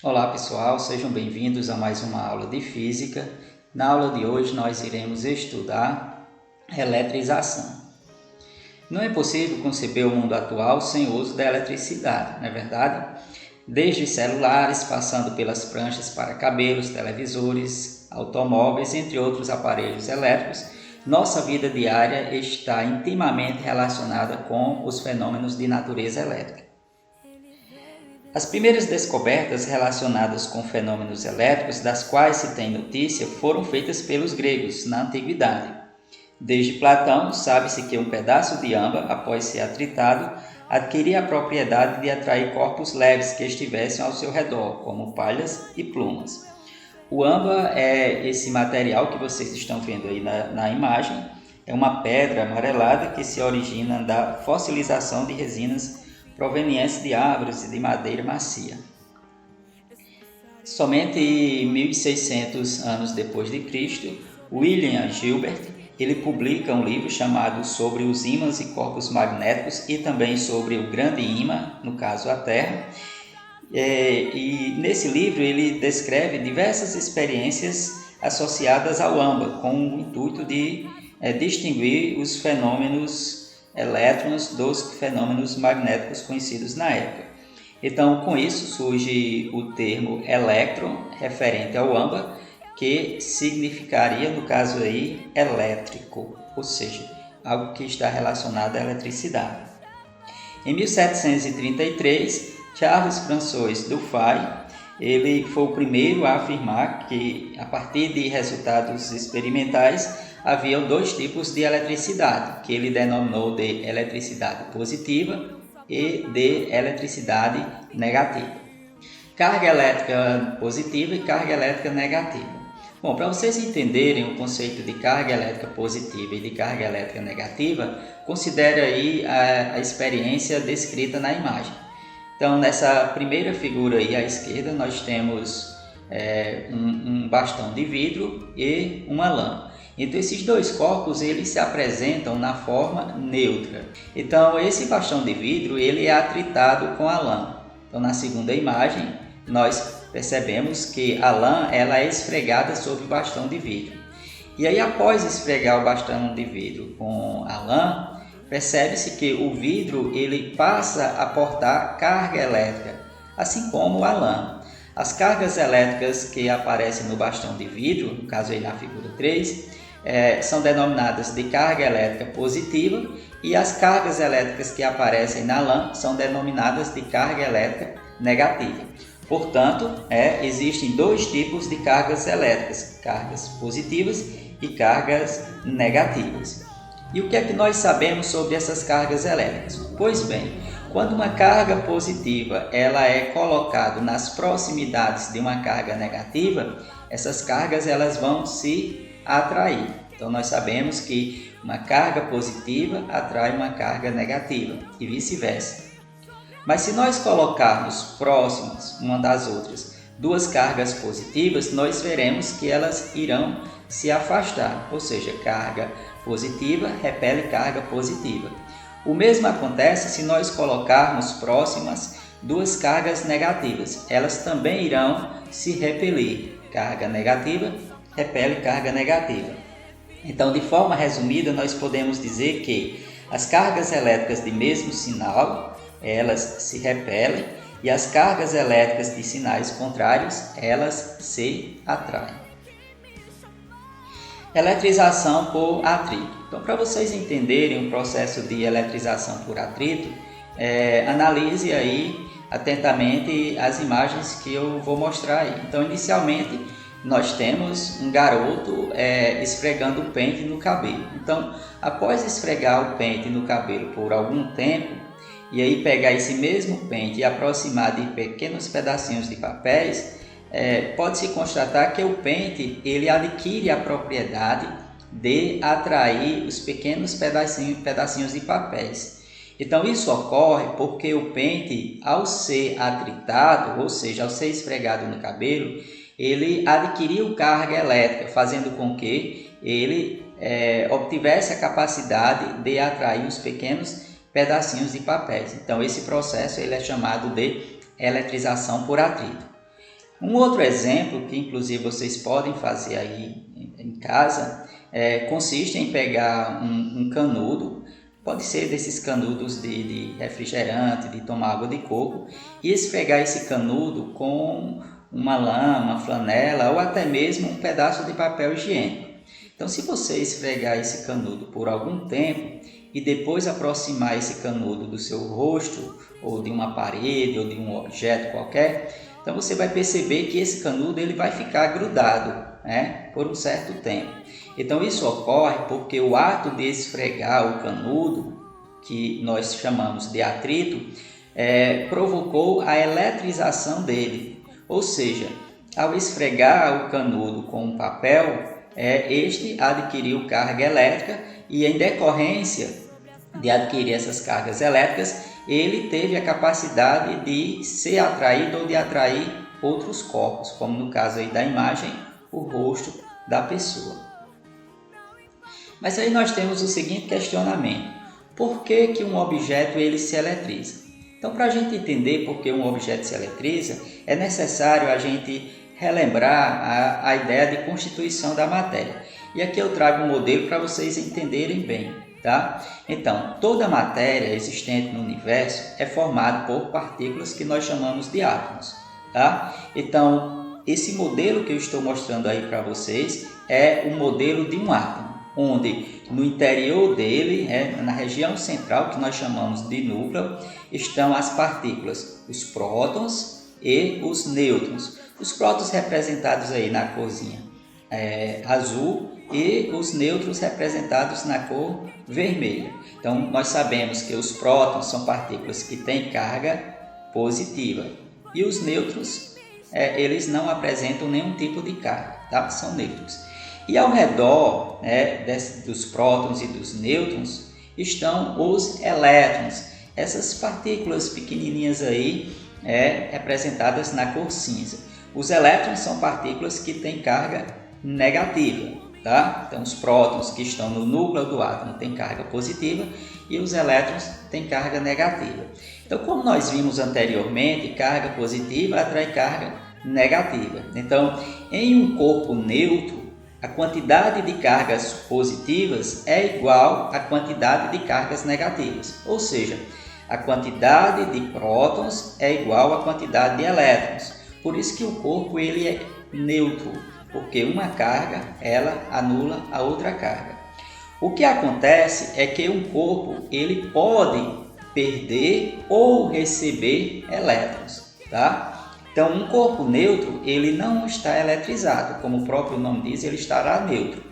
Olá pessoal, sejam bem-vindos a mais uma aula de Física. Na aula de hoje nós iremos estudar eletrização. Não é possível conceber o mundo atual sem o uso da eletricidade, não é verdade? Desde celulares, passando pelas pranchas para cabelos, televisores, automóveis, entre outros aparelhos elétricos, nossa vida diária está intimamente relacionada com os fenômenos de natureza elétrica. As primeiras descobertas relacionadas com fenômenos elétricos, das quais se tem notícia, foram feitas pelos gregos na antiguidade. Desde Platão, sabe-se que um pedaço de âmbar, após ser atritado, adquiria a propriedade de atrair corpos leves que estivessem ao seu redor, como palhas e plumas. O âmbar é esse material que vocês estão vendo aí na imagem. É uma pedra amarelada que se origina da fossilização de resinas provenientes de árvores e de madeira macia. Somente 1600 anos depois de Cristo, William Gilbert ele publica um livro chamado Sobre os ímãs e corpos magnéticos e também sobre o grande ímã, no caso a Terra. E nesse livro ele descreve diversas experiências associadas ao âmbar, com o intuito de distinguir os fenômenos elétrons dos fenômenos magnéticos conhecidos na época. Então, com isso surge o termo elétron referente ao âmbar, que significaria, no caso aí, elétrico, ou seja, algo que está relacionado à eletricidade. Em 1733, Charles François Dufay ele foi o primeiro a afirmar que, a partir de resultados experimentais, haviam dois tipos de eletricidade, que ele denominou de eletricidade positiva e de eletricidade negativa. Carga elétrica positiva e carga elétrica negativa. Bom, para vocês entenderem o conceito de carga elétrica positiva e de carga elétrica negativa, considere aí a experiência descrita na imagem. Então, nessa primeira figura aí à esquerda, nós temos um bastão de vidro e uma lã. Então, esses dois corpos eles se apresentam na forma neutra. Então, esse bastão de vidro ele é atritado com a lã. Então, na segunda imagem, nós percebemos que a lã ela é esfregada sobre o bastão de vidro. E aí, após esfregar o bastão de vidro com a lã, percebe-se que o vidro ele passa a portar carga elétrica, assim como a lã. As cargas elétricas que aparecem no bastão de vidro, no caso aí na figura 3, são denominadas de carga elétrica positiva e as cargas elétricas que aparecem na lã são denominadas de carga elétrica negativa. Portanto, existem dois tipos de cargas elétricas, cargas positivas e cargas negativas. E o que é que nós sabemos sobre essas cargas elétricas? Pois bem, quando uma carga positiva ela é colocada nas proximidades de uma carga negativa, essas cargas elas vão se atrair. Então nós sabemos que uma carga positiva atrai uma carga negativa e vice-versa. Mas se nós colocarmos próximas uma das outras duas cargas positivas, nós veremos que elas irão se afastar, ou seja, carga positiva repele carga positiva. O mesmo acontece se nós colocarmos próximas duas cargas negativas, elas também irão se repelir. Carga negativa repele carga negativa. Então, de forma resumida, nós podemos dizer que as cargas elétricas de mesmo sinal, elas se repelem e as cargas elétricas de sinais contrários, elas se atraem. Eletrização por atrito. Então, para vocês entenderem o processo de eletrização por atrito, analise aí atentamente as imagens que eu vou mostrar aí. Então, inicialmente, nós temos um garoto esfregando o pente no cabelo. Então, após esfregar o pente no cabelo por algum tempo, e aí pegar esse mesmo pente e aproximar de pequenos pedacinhos de papéis, pode-se constatar que o pente ele adquire a propriedade de atrair os pequenos pedacinhos de papéis. Então isso ocorre porque o pente, ao ser atritado, ou seja, ao ser esfregado no cabelo, ele adquiriu carga elétrica, fazendo com que ele obtivesse a capacidade de atrair os pequenos pedacinhos de papéis. Então esse processo ele é chamado de eletrização por atrito. Um outro exemplo, que inclusive vocês podem fazer aí em casa, consiste em pegar um canudo, pode ser desses canudos de refrigerante, de tomar água de coco, e esfregar esse canudo com uma lã, flanela ou até mesmo um pedaço de papel higiênico. Então, se você esfregar esse canudo por algum tempo e depois aproximar esse canudo do seu rosto ou de uma parede ou de um objeto qualquer, então você vai perceber que esse canudo ele vai ficar grudado, né, por um certo tempo. Então isso ocorre porque o ato de esfregar o canudo, que nós chamamos de atrito, provocou a eletrização dele. Ou seja, ao esfregar o canudo com um papel, este adquiriu carga elétrica e, em decorrência de adquirir essas cargas elétricas, ele teve a capacidade de ser atraído ou de atrair outros corpos, como no caso aí da imagem, o rosto da pessoa. Mas aí nós temos o seguinte questionamento: por que um objeto ele se eletriza? Então, para a gente entender por que um objeto se eletriza, é necessário a gente relembrar a ideia de constituição da matéria. E aqui eu trago um modelo para vocês entenderem bem, tá? Então, toda matéria existente no universo é formada por partículas que nós chamamos de átomos, tá? Então, esse modelo que eu estou mostrando aí para vocês é o modelo de um átomo, onde no interior dele, na região central, que nós chamamos de núcleo, estão as partículas, os prótons e os nêutrons. Os prótons representados aí na corzinha azul e os nêutrons representados na cor vermelha. Então, nós sabemos que os prótons são partículas que têm carga positiva e os nêutrons, eles não apresentam nenhum tipo de carga, tá? São neutros. E ao redor dos prótons e dos nêutrons estão os elétrons, essas partículas pequenininhas aí representadas na cor cinza. Os elétrons são partículas que têm carga negativa, tá? Então, os prótons que estão no núcleo do átomo têm carga positiva e os elétrons têm carga negativa. Então, como nós vimos anteriormente, carga positiva atrai carga negativa. Então, em um corpo neutro, a quantidade de cargas positivas é igual à quantidade de cargas negativas, ou seja, a quantidade de prótons é igual à quantidade de elétrons. Por isso que o corpo ele é neutro, porque uma carga ela anula a outra carga. O que acontece é que um corpo ele pode perder ou receber elétrons, tá? Então, um corpo neutro ele não está eletrizado, como o próprio nome diz, ele estará neutro.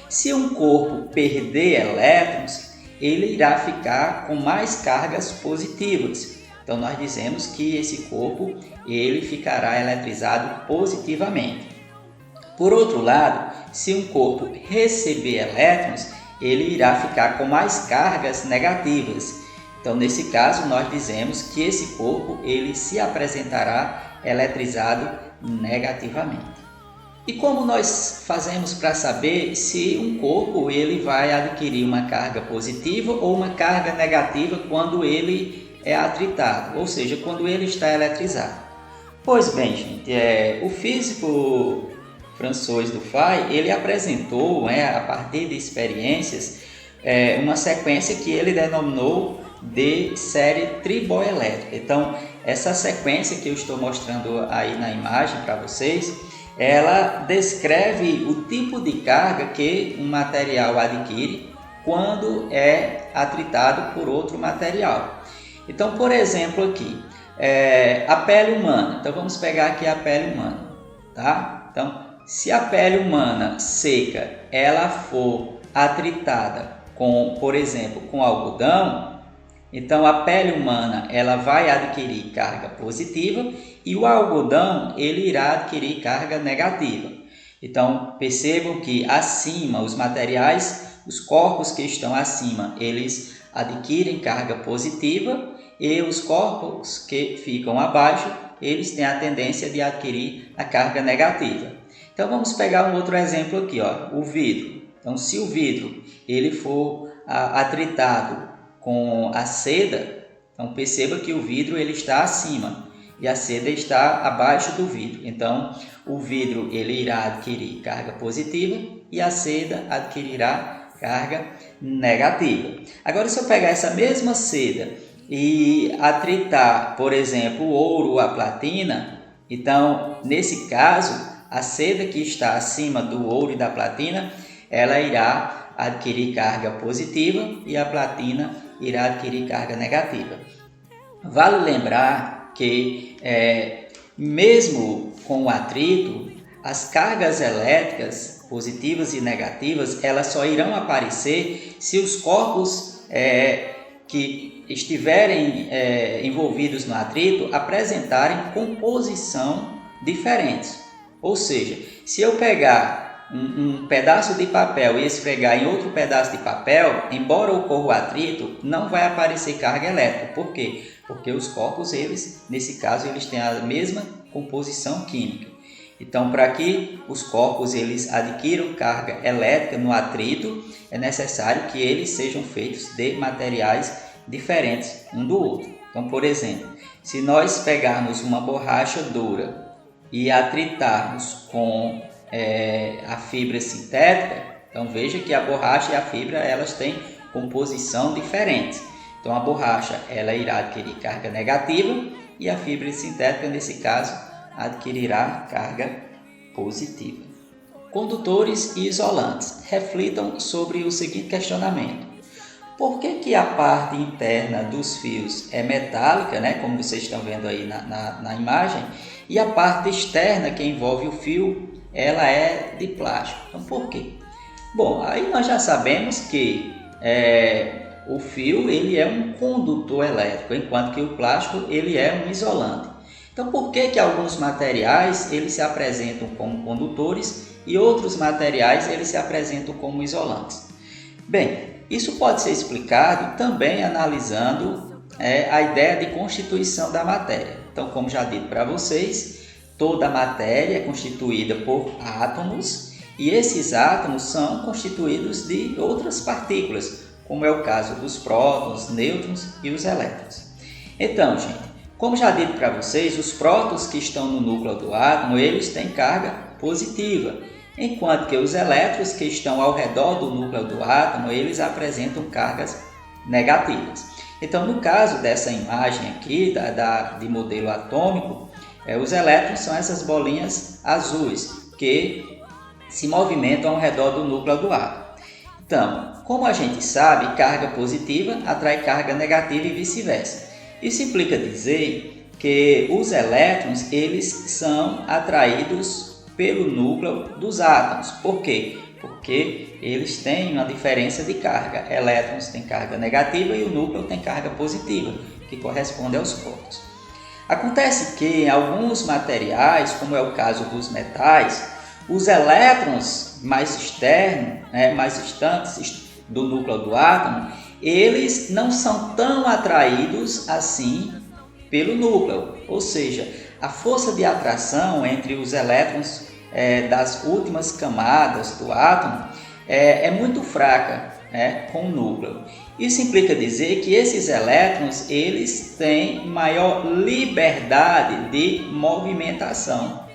Se um corpo perder elétrons, ele irá ficar com mais cargas positivas. Então, nós dizemos que esse corpo ele ficará eletrizado positivamente. Por outro lado, se um corpo receber elétrons, ele irá ficar com mais cargas negativas. Então, nesse caso, nós dizemos que esse corpo ele se apresentará eletrizado negativamente. E como nós fazemos para saber se um corpo ele vai adquirir uma carga positiva ou uma carga negativa quando ele é atritado, ou seja, quando ele está eletrizado? Pois bem, gente, o físico François Dufay, ele apresentou, a partir de experiências, uma sequência que ele denominou de série triboelétrica. Então, essa sequência que eu estou mostrando aí na imagem para vocês, ela descreve o tipo de carga que um material adquire quando é atritado por outro material. Então, por exemplo, aqui, a pele humana. Então, vamos pegar aqui a pele humana, tá? Então, se a pele humana seca, ela for atritada com, por exemplo, com algodão, então a pele humana ela vai adquirir carga positiva e o algodão ele irá adquirir carga negativa. Então, percebam que acima, os materiais, os corpos que estão acima, eles adquirem carga positiva e os corpos que ficam abaixo, eles têm a tendência de adquirir a carga negativa. Então vamos pegar um outro exemplo aqui, o vidro. Então se o vidro ele for atritado com a seda, então perceba que o vidro ele está acima. e a seda está abaixo do vidro. Então, o vidro ele irá adquirir carga positiva e a seda adquirirá carga negativa. Agora, se eu pegar essa mesma seda e atritar, por exemplo, o ouro ou a platina, então, nesse caso, a seda que está acima do ouro e da platina, ela irá adquirir carga positiva e a platina irá adquirir carga negativa. Vale lembrar que, mesmo com o atrito, as cargas elétricas positivas e negativas, elas só irão aparecer se os corpos que estiverem envolvidos no atrito apresentarem composição diferentes. Ou seja, se eu pegar um pedaço de papel e esfregar em outro pedaço de papel, embora ocorra o atrito, não vai aparecer carga elétrica. Por quê? Porque os corpos, nesse caso, eles têm a mesma composição química. Então, para que os corpos eles adquiram carga elétrica no atrito, é necessário que eles sejam feitos de materiais diferentes um do outro. Então, por exemplo, se nós pegarmos uma borracha dura e atritarmos com a fibra sintética, então veja que a borracha e a fibra elas têm composição diferente. Então a borracha ela irá adquirir carga negativa e a fibra sintética nesse caso adquirirá carga positiva. Condutores e isolantes. Reflitam sobre o seguinte questionamento: por que a parte interna dos fios é metálica, como vocês estão vendo aí na imagem, e a parte externa que envolve o fio, ela é de plástico? Então, por quê? Bom, aí nós já sabemos que o fio ele é um condutor elétrico, enquanto que o plástico ele é um isolante. Então, por que alguns materiais eles se apresentam como condutores e outros materiais eles se apresentam como isolantes? Bem, isso pode ser explicado também analisando a ideia de constituição da matéria. Então, como já dito para vocês, toda a matéria é constituída por átomos e esses átomos são constituídos de outras partículas, como é o caso dos prótons, nêutrons e os elétrons. Então, gente, como já dito para vocês, os prótons que estão no núcleo do átomo, eles têm carga positiva, enquanto que os elétrons que estão ao redor do núcleo do átomo, eles apresentam cargas negativas. Então, no caso dessa imagem aqui, de modelo atômico, os elétrons são essas bolinhas azuis que se movimentam ao redor do núcleo do átomo. Então, como a gente sabe, carga positiva atrai carga negativa e vice-versa. Isso implica dizer que os elétrons eles são atraídos pelo núcleo dos átomos. Por quê? Porque eles têm uma diferença de carga. Elétrons têm carga negativa e o núcleo tem carga positiva, que corresponde aos prótons. Acontece que em alguns materiais, como é o caso dos metais, os elétrons mais externos, mais distantes do núcleo do átomo, eles não são tão atraídos assim pelo núcleo. Ou seja, a força de atração entre os elétrons das últimas camadas do átomo é muito fraca com o núcleo. Isso implica dizer que esses elétrons eles têm maior liberdade de movimentação,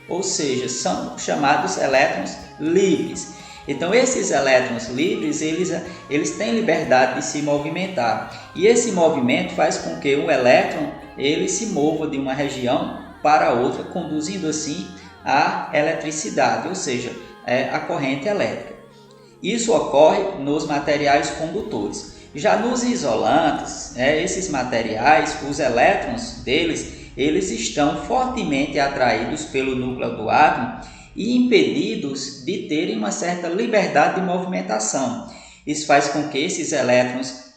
ou seja, são chamados elétrons livres. Então esses elétrons livres eles têm liberdade de se movimentar e esse movimento faz com que o elétron ele se mova de uma região para outra, conduzindo assim a eletricidade, ou seja, a corrente elétrica. Isso ocorre nos materiais condutores. Já nos isolantes, esses materiais, os elétrons deles, eles estão fortemente atraídos pelo núcleo do átomo e impedidos de terem uma certa liberdade de movimentação. Isso faz com que esses elétrons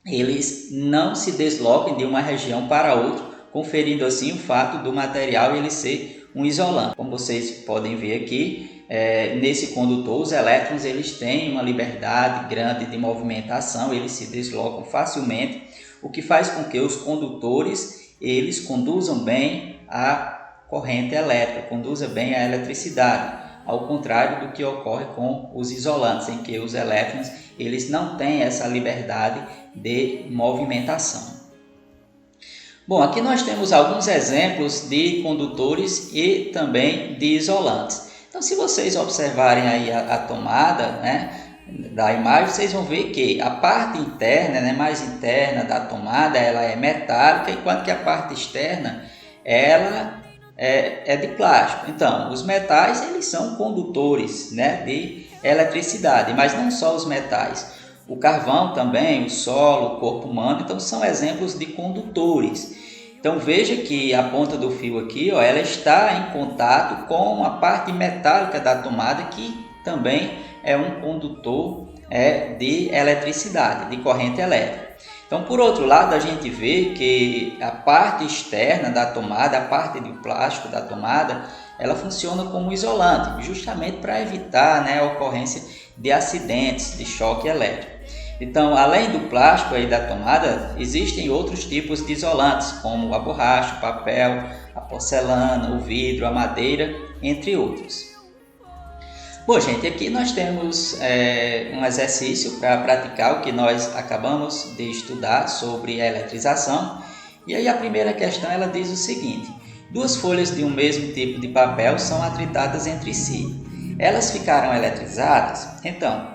eles não se desloquem de uma região para outra, conferindo assim o fato do material ele ser um isolante. Como vocês podem ver aqui, nesse condutor, os elétrons eles têm uma liberdade grande de movimentação, eles se deslocam facilmente, o que faz com que os condutores eles conduzam bem a corrente elétrica, conduzam bem a eletricidade, ao contrário do que ocorre com os isolantes, em que os elétrons eles não têm essa liberdade de movimentação. Bom, aqui nós temos alguns exemplos de condutores e também de isolantes. Então, se vocês observarem aí a tomada, né, da imagem, vocês vão ver que a parte interna, né, mais interna da tomada, ela é metálica, enquanto que a parte externa, ela é de plástico. Então, os metais, eles são condutores, né, de eletricidade, mas não só os metais. O carvão também, o solo, o corpo humano, então são exemplos de condutores. Então veja que a ponta do fio aqui, ó, ela está em contato com a parte metálica da tomada, que também é um condutor de eletricidade, de corrente elétrica. Então, por outro lado, a gente vê que a parte externa da tomada, a parte de plástico da tomada, ela funciona como isolante, justamente para evitar, né, a ocorrência de acidentes, de choque elétrico. Então, além do plástico aí da tomada, existem outros tipos de isolantes, como a borracha, o papel, a porcelana, o vidro, a madeira, entre outros. Bom, gente, aqui nós temos um exercício para praticar o que nós acabamos de estudar sobre a eletrização. E aí a primeira questão, ela diz o seguinte: duas folhas de um mesmo tipo de papel são atritadas entre si. Elas ficarão eletrizadas? Então,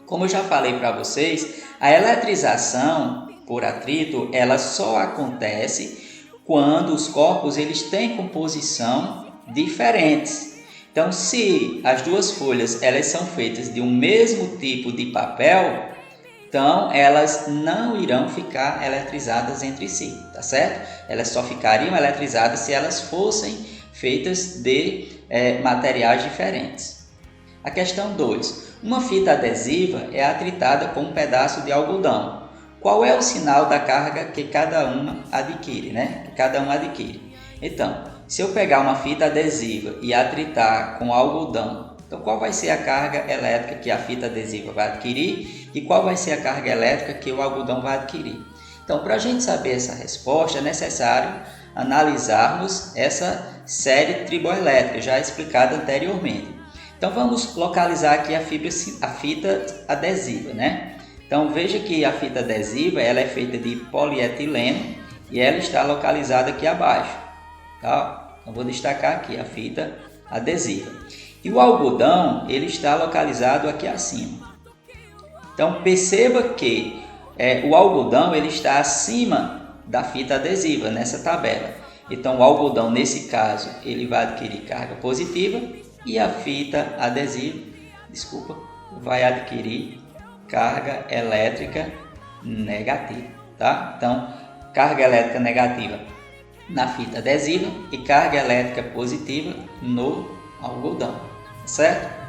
como eu já falei para vocês, a eletrização por atrito, ela só acontece quando os corpos eles têm composição diferentes. Então, se as duas folhas elas são feitas de um mesmo tipo de papel, então elas não irão ficar eletrizadas entre si, tá certo? Elas só ficariam eletrizadas se elas fossem feitas de materiais diferentes. A questão 2. Uma fita adesiva é atritada com um pedaço de algodão. Qual é o sinal da carga que cada uma adquire, né? Que cada um adquire. Então, se eu pegar uma fita adesiva e atritar com algodão, então qual vai ser a carga elétrica que a fita adesiva vai adquirir e qual vai ser a carga elétrica que o algodão vai adquirir? Então, para a gente saber essa resposta, é necessário analisarmos essa série triboelétrica já explicada anteriormente. Então vamos localizar aqui a fita adesiva, né? Então veja que a fita adesiva ela é feita de polietileno e ela está localizada aqui abaixo, tá? Então vou destacar aqui a fita adesiva. E o algodão ele está localizado aqui acima. Então perceba que o algodão ele está acima da fita adesiva nessa tabela. Então o algodão nesse caso ele vai adquirir carga positiva e a fita adesiva, vai adquirir carga elétrica negativa, tá? Então, carga elétrica negativa na fita adesiva e carga elétrica positiva no algodão, certo?